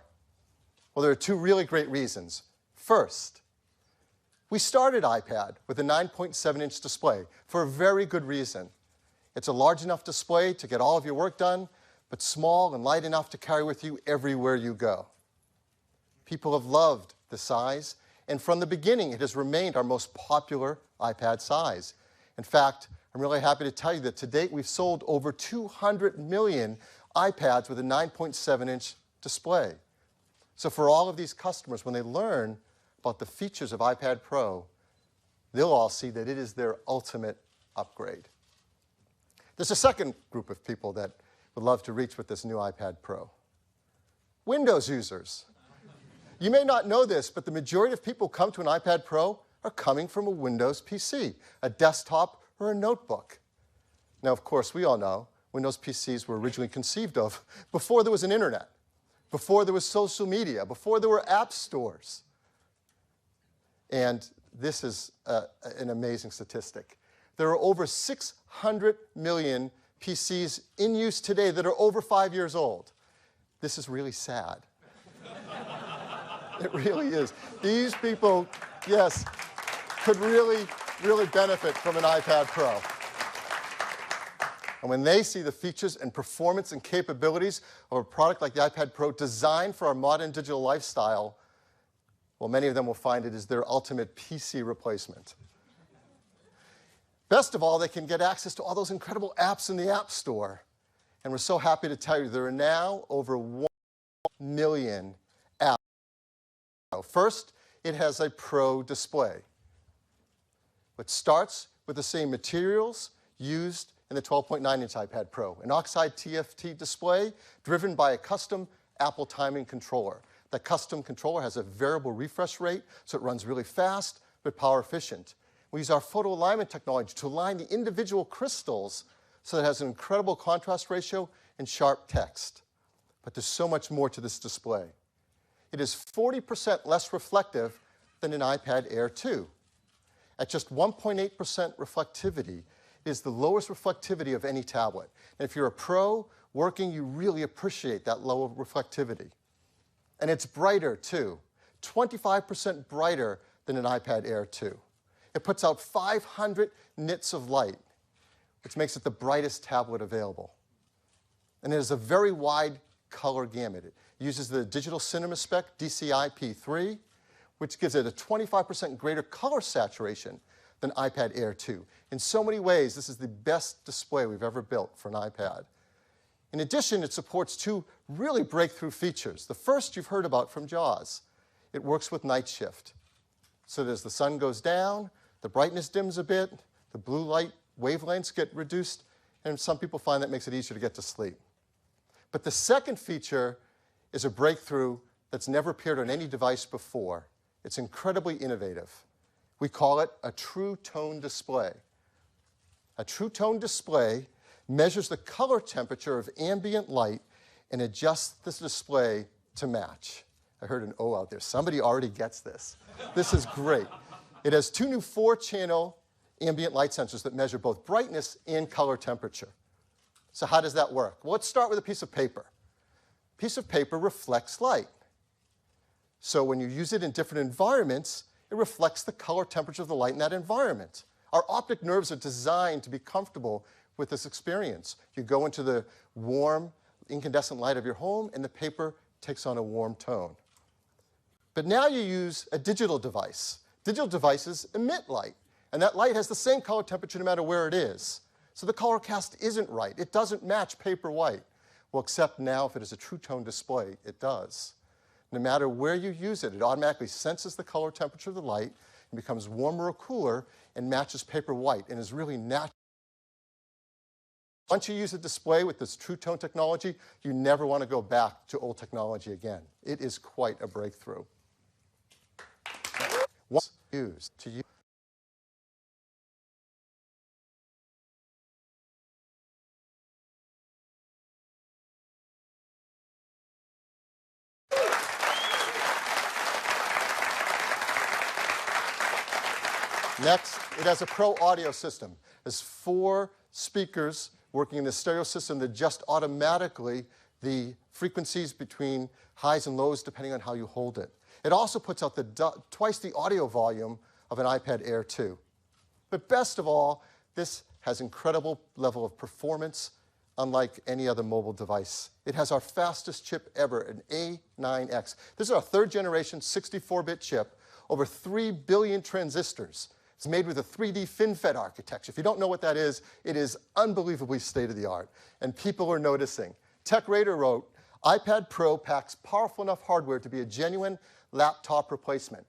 Well, there are two really great reasons. First, we started iPad with a 9.7-inch display for a very good reason. It's a large enough display to get all of your work done, but small and light enough to carry with you everywhere you go. People have loved the size, and from the beginning, it has remained our most popular iPad size. In fact, I'm really happy to tell you that to date, we've sold over 200 million iPads with a 9.7-inch display. So for all of these customers, when they learn about the features of iPad Pro, they'll all see that it is their ultimate upgrade. There's a second group of people that would love to reach with this new iPad Pro. Windows users. You may not know this, but the majority of people who come to an iPad Pro are coming from a Windows PC, a desktop, or a notebook. Now, of course, we all know Windows PCs were originally conceived of before there was an internet, before there was social media, before there were app stores. And this is an amazing statistic. There are over 6 500 million PCs in use today that are over 5 years old. This is really sad. It really is. These people, yes, could really benefit from an iPad Pro. And when they see the features and performance and capabilities of a product like the iPad Pro designed for our modern digital lifestyle, well, many of them will find it is their ultimate PC replacement. Best of all, they can get access to all those incredible apps in the App Store. And we're so happy to tell you there are now over 1 million apps. First, it has a Pro display, which starts with the same materials used in the 12.9-inch iPad Pro, an oxide TFT display driven by a custom Apple timing controller. That custom controller has a variable refresh rate, so it runs really fast but power efficient. We use our photo alignment technology to align the individual crystals so that it has an incredible contrast ratio and sharp text. But there's so much more to this display. It is 40% less reflective than an iPad Air 2. At just 1.8% reflectivity, it is the lowest reflectivity of any tablet. And if you're a pro working, you really appreciate that low reflectivity. And it's brighter, too, 25% brighter than an iPad Air 2. It puts out 500 nits of light, which makes it the brightest tablet available. And it has a very wide color gamut. It uses the digital cinema spec DCI-P3, which gives it a 25% greater color saturation than iPad Air 2. In so many ways, this is the best display we've ever built for an iPad. In addition, it supports 2 really breakthrough features. The first you've heard about from JAWS. It works with night shift. So that as the sun goes down, the brightness dims a bit, the blue light wavelengths get reduced, and some people find that makes it easier to get to sleep. But the second feature is a breakthrough that's never appeared on any device before. It's incredibly innovative. We call it a true tone display. A true tone display measures the color temperature of ambient light and adjusts this display to match. I heard an O out there. Somebody already gets this. This is great. It has 2 new 4-channel ambient light sensors that measure both brightness and color temperature. So how does that work? Well, let's start with a piece of paper. A piece of paper reflects light. So when you use it in different environments, it reflects the color temperature of the light in that environment. Our optic nerves are designed to be comfortable with this experience. You go into the warm, incandescent light of your home, and the paper takes on a warm tone. But now you use a digital device. Digital devices emit light, and that light has the same color temperature no matter where it is. So the color cast isn't right. It doesn't match paper white. Well, except now if it is a true tone display, it does. No matter where you use it, it automatically senses the color temperature of the light and becomes warmer or cooler and matches paper white and is really natural. Once you use a display with this true tone technology, you never want to go back to old technology again. It is quite a breakthrough. What's used to use? Next, it has a Pro audio system. It has 4 speakers working in the stereo system that adjust automatically the frequencies between highs and lows depending on how you hold it. It also puts out twice the audio volume of an iPad Air 2. But best of all, this has incredible level of performance unlike any other mobile device. It has our fastest chip ever, an A9X. This is our 3rd generation 64-bit chip, over 3 billion transistors. It's made with a 3D FinFET architecture. If you don't know what that is, it is unbelievably state-of-the-art, and people are noticing. TechRadar wrote, iPad Pro packs powerful enough hardware to be a genuine laptop replacement,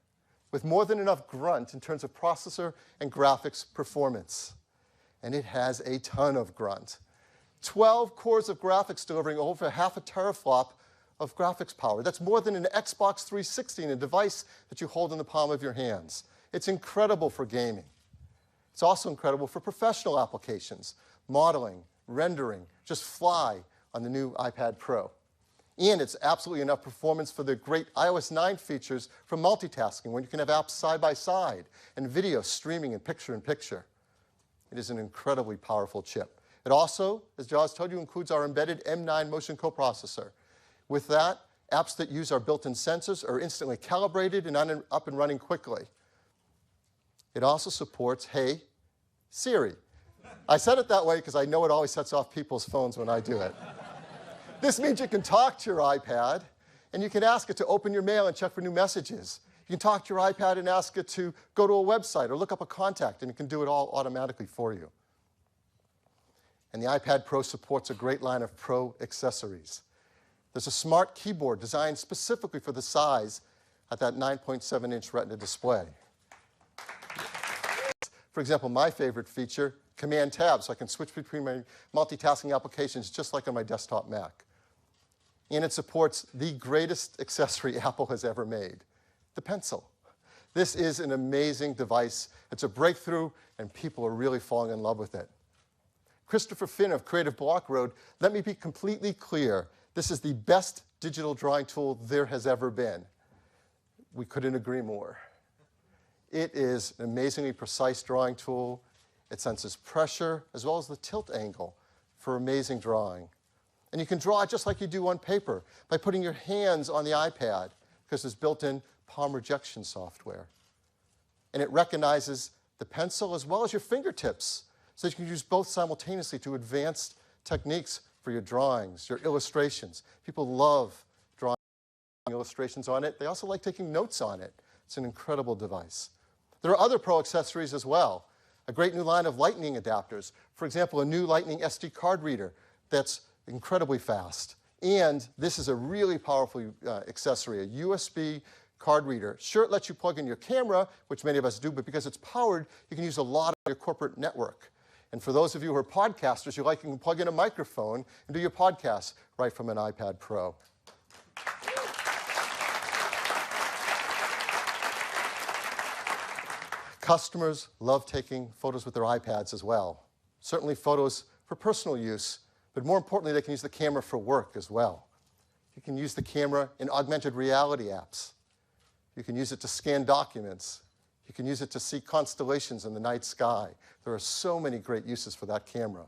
with more than enough grunt in terms of processor and graphics performance. And it has a ton of grunt. 12 cores of graphics delivering over half a teraflop of graphics power. That's more than an Xbox 360 in a device that you hold in the palm of your hands. It's incredible for gaming. It's also incredible for professional applications, modeling, rendering, just fly on the new iPad Pro. And it's absolutely enough performance for the great iOS 9 features for multitasking, when you can have apps side by side and video streaming in picture-in-picture. It is an incredibly powerful chip. It also, as Jaws told you, includes our embedded M9 motion coprocessor. With that, apps that use our built-in sensors are instantly calibrated and up and running quickly. It also supports Hey Siri. I said it that way because I know it always sets off people's phones when I do it. This means you can talk to your iPad, and you can ask it to open your mail and check for new messages. You can talk to your iPad and ask it to go to a website or look up a contact, and it can do it all automatically for you. And the iPad Pro supports a great line of Pro accessories. There's a smart keyboard designed specifically for the size at that 9.7-inch Retina display. For example, my favorite feature, Command Tab, so I can switch between my multitasking applications just like on my desktop Mac. And it supports the greatest accessory Apple has ever made, the pencil. This is an amazing device. It's a breakthrough, and people are really falling in love with it. Christopher Finn of Creative Block wrote, "Let me be completely clear. This is the best digital drawing tool there has ever been." We couldn't agree more. It is an amazingly precise drawing tool. It senses pressure as well as the tilt angle for amazing drawing. And you can draw just like you do on paper by putting your hands on the iPad because there's built-in palm rejection software. And it recognizes the pencil as well as your fingertips, so you can use both simultaneously to advanced techniques for your drawings, your illustrations. People love drawing illustrations on it. They also like taking notes on it. It's an incredible device. There are other Pro accessories as well. A great new line of Lightning adapters. For example, a new Lightning SD card reader that's incredibly fast. And this is a really powerful accessory, a USB card reader. Sure, it lets you plug in your camera, which many of us do, but because it's powered, you can use a lot of your corporate network. And for those of you who are podcasters, you can plug in a microphone and do your podcast right from an iPad Pro. Customers love taking photos with their iPads as well. Certainly photos for personal use, but more importantly, they can use the camera for work as well. You can use the camera in augmented reality apps. You can use it to scan documents. You can use it to see constellations in the night sky. There are so many great uses for that camera.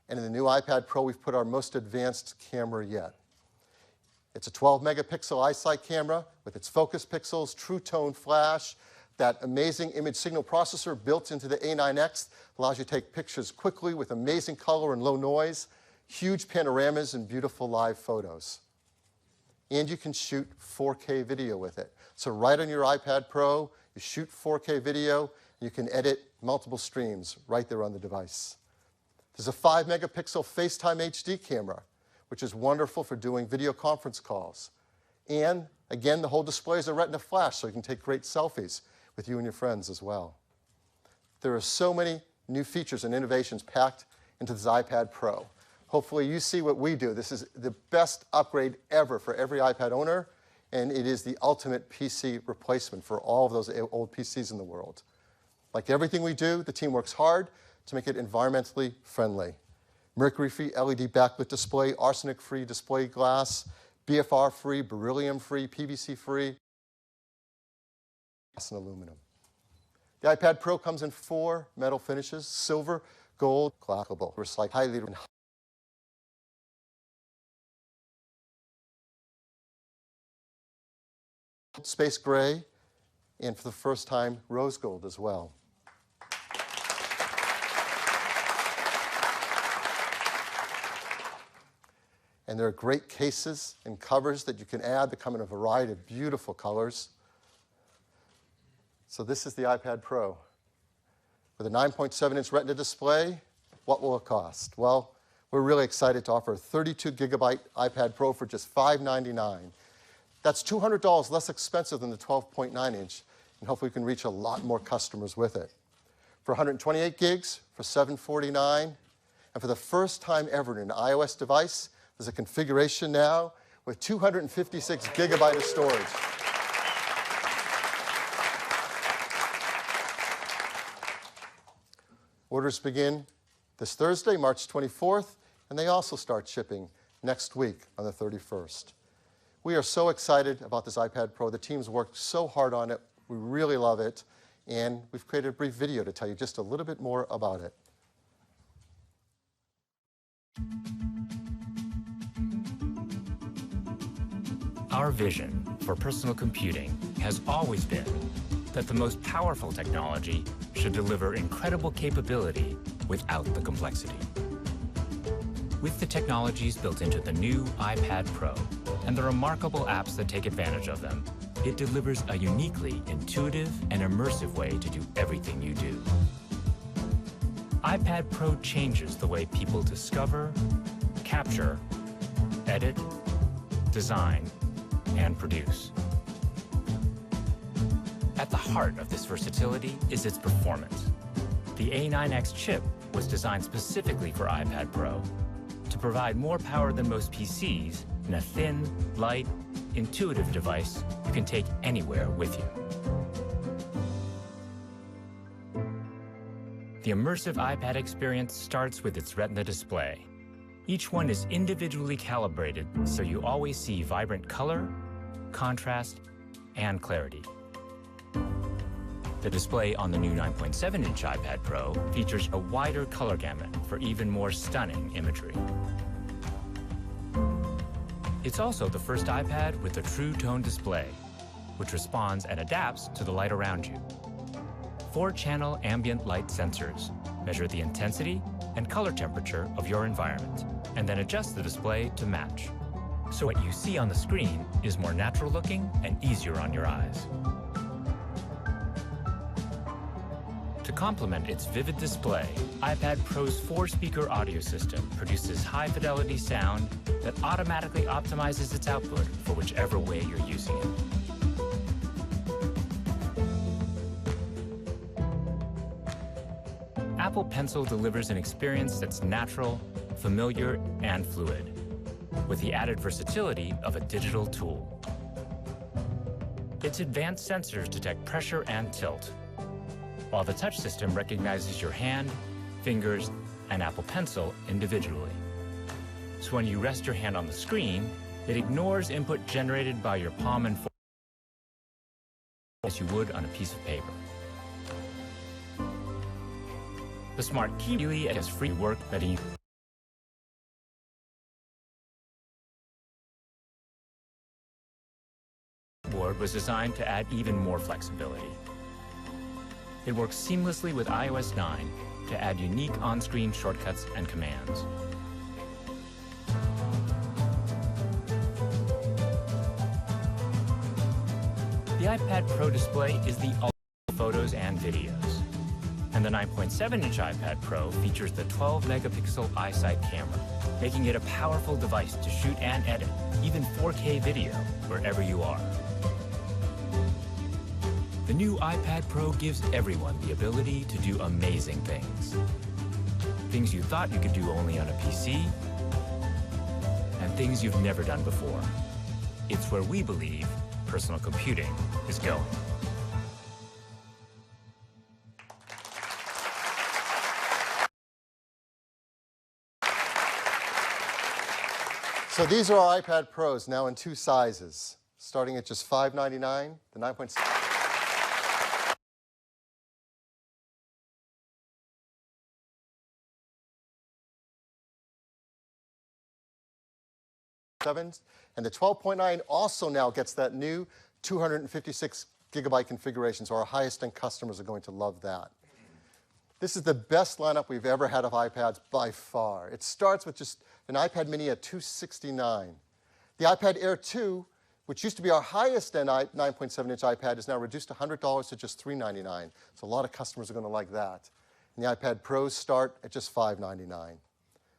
And in the new iPad Pro, we've put our most advanced camera yet. It's a 12-megapixel iSight camera with its focus pixels, true tone flash, that amazing image signal processor built into the A9X allows you to take pictures quickly with amazing color and low noise, huge panoramas, and beautiful live photos. And you can shoot 4K video with it. So right on your iPad Pro, you shoot 4K video, and you can edit multiple streams right there on the device. There's a 5-megapixel FaceTime HD camera, which is wonderful for doing video conference calls. And again, the whole display is a Retina flash, so you can take great selfies with you and your friends as well. There are so many new features and innovations packed into this iPad Pro. Hopefully you see what we do. This is the best upgrade ever for every iPad owner, and it is the ultimate PC replacement for all of those old PCs in the world. Like everything we do, the team works hard to make it environmentally friendly. Mercury-free LED backlit display, arsenic-free display glass, BFR-free, beryllium-free, PVC-free, and aluminum. The iPad Pro comes in 4 metal finishes: silver, gold, glassable, recycled, highly space gray, and for the first time, rose gold as well. And there are great cases and covers that you can add that come in a variety of beautiful colors. So this is the iPad Pro. With a 9.7-inch Retina display, what will it cost? Well, we're really excited to offer a 32-gigabyte iPad Pro for just $599. That's $200 less expensive than the 12.9-inch, and hopefully we can reach a lot more customers with it. For 128 gigs, for $749, and for the first time ever in an iOS device, there's a configuration now with 256 gigabytes of storage. Orders begin this Thursday, March 24th, and they also start shipping next week on the 31st. We are so excited about this iPad Pro. The team's worked so hard on it. We really love it, and we've created a brief video to tell you just a little bit more about it. Our vision for personal computing has always been that the most powerful technology should deliver incredible capability without the complexity. With the technologies built into the new iPad Pro and the remarkable apps that take advantage of them, it delivers a uniquely intuitive and immersive way to do everything you do. iPad Pro changes the way people discover, capture, edit, design, and produce. At the heart of this versatility is its performance. The A9X chip was designed specifically for iPad Pro to provide more power than most PCs in a thin, light, intuitive device you can take anywhere with you. The immersive iPad experience starts with its Retina display. Each one is individually calibrated so you always see vibrant color, contrast, and clarity. The display on the new 9.7-inch iPad Pro features a wider color gamut for even more stunning imagery. It's also the first iPad with a true tone display, which responds and adapts to the light around you. 4-channel ambient light sensors measure the intensity and color temperature of your environment, and then adjust the display to match. So what you see on the screen is more natural looking and easier on your eyes. To complement its vivid display, iPad Pro's 4-speaker audio system produces high-fidelity sound that automatically optimizes its output for whichever way you're using it. Apple Pencil delivers an experience that's natural, familiar, and fluid, with the added versatility of a digital tool. Its advanced sensors detect pressure and tilt, while the touch system recognizes your hand, fingers, and Apple Pencil individually. So when you rest your hand on the screen, it ignores input generated by your palm and forefinger as you would on a piece of paper. The Smart Key has free work letting you board was designed to add even more flexibility. It works seamlessly with iOS 9 to add unique on-screen shortcuts and commands. The iPad Pro display is the ultimate for photos and videos. And the 9.7-inch iPad Pro features the 12-megapixel iSight camera, making it a powerful device to shoot and edit, even 4K video, wherever you are. The new iPad Pro gives everyone the ability to do amazing things. Things you thought you could do only on a PC, and things you've never done before. It's where we believe personal computing is going. So these are our iPad Pros, now in 2 sizes, starting at just $599, the 9.7. And the 12.9 also now gets that new 256 gigabyte configuration, so our highest-end customers are going to love that. This is the best lineup we've ever had of iPads by far. It starts with just an iPad mini at $269. The iPad Air 2, which used to be our highest-end 9.7-inch iPad, is now reduced $100 to just $399. So a lot of customers are going to like that. And the iPad Pros start at just $599.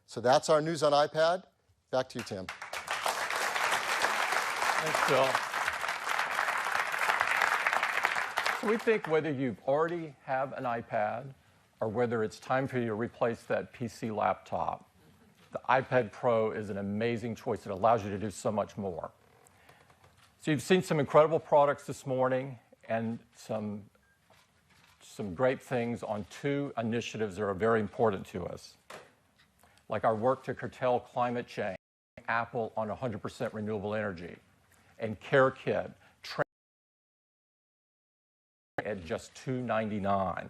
So that's our news on iPad. Back to you, Tim. Thanks, Bill. So we think whether you already have an iPad or whether it's time for you to replace that PC laptop, the iPad Pro is an amazing choice. It allows you to do so much more. So you've seen some incredible products this morning and some great things on 2 initiatives that are very important to us, like our work to curtail climate change, Apple on 100% renewable energy, and CareKit at just $299.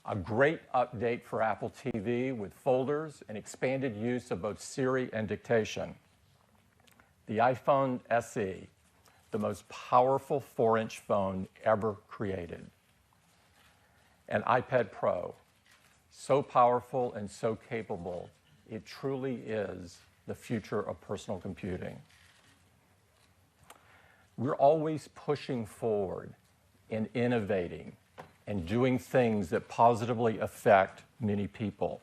A great update for Apple TV with folders and expanded use of both Siri and dictation. The iPhone SE, the most powerful 4-inch phone ever created. An iPad Pro, so powerful and so capable, it truly is the future of personal computing. We're always pushing forward and innovating and doing things that positively affect many people.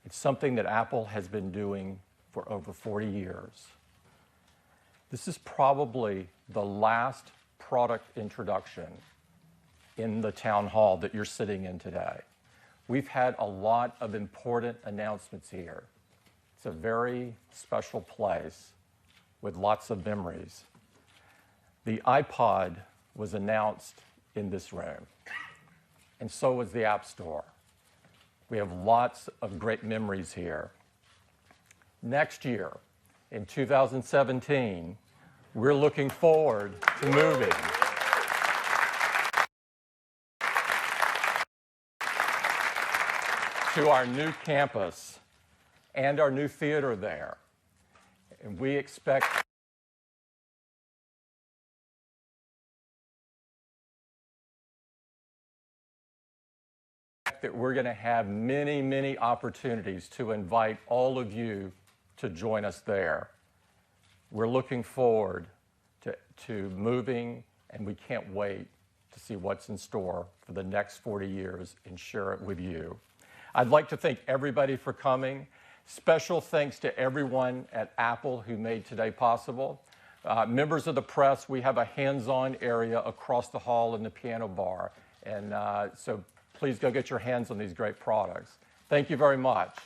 It's something that Apple has been doing for over 40 years. This is probably the last product introduction in the town hall that you're sitting in today. We've had a lot of important announcements here. It's a very special place with lots of memories. The iPod was announced in this room, and so was the App Store. We have lots of great memories here. Next year, in 2017, we're looking forward to moving to our new campus and our new theater there. And we expect that we're going to have many, many opportunities to invite all of you to join us there. We're looking forward to moving, and we can't wait to see what's in store for the next 40 years and share it with you. I'd like to thank everybody for coming. Special thanks to everyone at Apple who made today possible. Members of the press, we have a hands-on area across the hall in the piano bar, and so please go get your hands on these great products. Thank you very much.